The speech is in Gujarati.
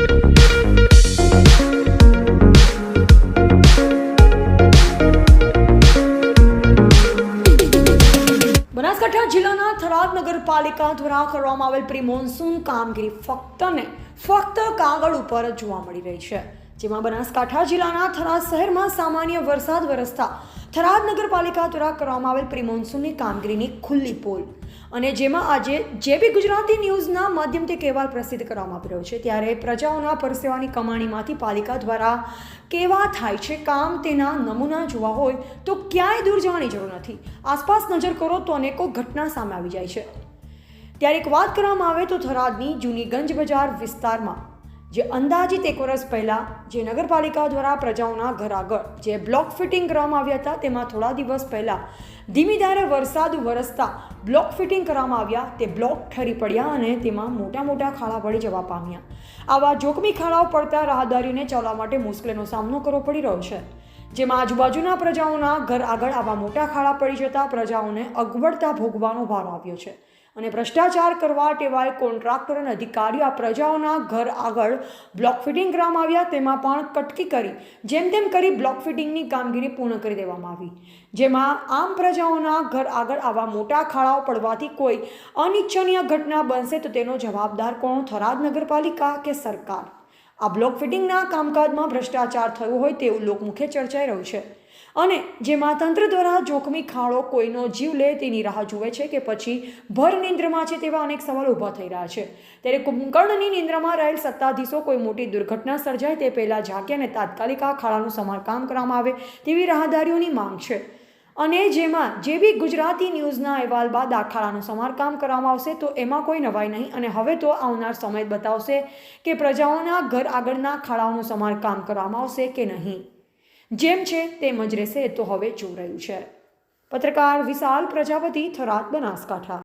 બનાસકાંઠા જિલ્લાના થરાદ નગરપાલિકા દ્વારા કરવામાં આવેલ પ્રી મોન્સૂન કામગીરી ફક્ત કાગળ ઉપર જ જોવા મળી રહી છે, જેમાં બનાસકાંઠા જિલ્લાના થરાદ શહેરમાં સામાન્ય વરસાદ વરસતા થરાદ નગરપાલિકા દ્વારા કરવામાં આવેલ પ્રી મોન્સૂનની કામગીરીની ખુલ્લી પોલ અને જેમાં આજે જેબી ગુજરાતી ન્યૂઝના માધ્યમથી કહેવાલ પ્રસિદ્ધ કરવામાં આવી રહ્યો છે, ત્યારે પ્રજાઓના પરસેવાની કમાણીમાંથી પાલિકા દ્વારા કેવા થાય છે કામ તેના નમૂના જોવા હોય તો ક્યાંય દૂર જવાની જરૂર નથી. આસપાસ નજર કરો તો અનેકો ઘટના સામે આવી જાય છે. ત્યારે એક વાત કરવામાં આવે તો થરાદની જૂની ગંજ બજાર વિસ્તારમાં જે અંદાજિત 1 વર્ષ પહેલાં જે નગરપાલિકા દ્વારા પ્રજાઓના ઘર આગળ જે બ્લોક ફિટિંગ કરવામાં આવ્યા હતા, તેમાં થોડા દિવસ પહેલાં ધીમી ધારે વરસાદ વરસતા બ્લોક ફિટિંગ કરવામાં આવ્યા, તે બ્લોક ઠરી પડ્યા અને તેમાં મોટા ખાડા પડી જવા પામ્યા. આવા જોખમી ખાડાઓ પડતા રાહદારીઓને ચાલવા માટે મુશ્કેલીનો સામનો કરવો પડી રહ્યો છે, જેમાં આજુબાજુના પ્રજાઓના ઘર આગળ આવા મોટા ખાડા પડી જતા પ્રજાઓને અગવડતા ભોગવાનો વારો આવ્યો છે અને ભ્રષ્ટાચાર કરવા ટેવાય કોન્ટ્રાક્ટર અને અધિકારીઓ આ પ્રજાઓના ઘર આગળ બ્લોક ફિટિંગ કરવામાં આવ્યા, તેમાં પણ કટકી કરી જેમ તેમ કરી બ્લોક ફિટિંગની કામગીરી પૂર્ણ કરી દેવામાં આવી, જેમાં આમ પ્રજાઓના ઘર આગળ આવા મોટા ખાડાઓ પડવાથી કોઈ અનિચ્છનીય ઘટના બનશે તો તેનો જવાબદાર કોણ? થરાદ નગરપાલિકા કે સરકાર? આ બ્લોક ફિટિંગના કામકાજમાં ભ્રષ્ટાચાર થયો હોય તેવું લોકમુખે ચર્ચાઈ રહ્યું છે અને જેમાં તંત્ર દ્વારા જોખમી ખાડો કોઈનો જીવ લે તેની રાહ જુએ છે કે પછી ભર નિંદ્રમાં છે, તેવા અનેક સવાલો ઊભા થઈ રહ્યા છે. ત્યારે કુંભકર્ણની નિંદ્રામાં રહેલ સત્તાધીશો કોઈ મોટી દુર્ઘટના સર્જાય તે પહેલાં જાગે અને તાત્કાલિક આ ખાડાનું સમારકામ કરવામાં આવે તેવી રાહદારીઓની માંગ છે અને જેમાં જેબી ગુજરાતી ન્યૂઝના અહેવાલ બાદ આ ખાડાનું સમારકામ કરવામાં આવશે તો એમાં કોઈ નવાઈ નહીં અને હવે તો આવનાર સમય બતાવશે કે પ્રજાઓના ઘર આગળના ખાડાઓનું સમારકામ કરવામાં આવશે કે નહીં. જેમ છે તેમ જ રહેશે તો હવે જોઈ રહ્યું છે. પત્રકાર વિશાલ પ્રજાપતિ, થરાદ, બનાસકાંઠા.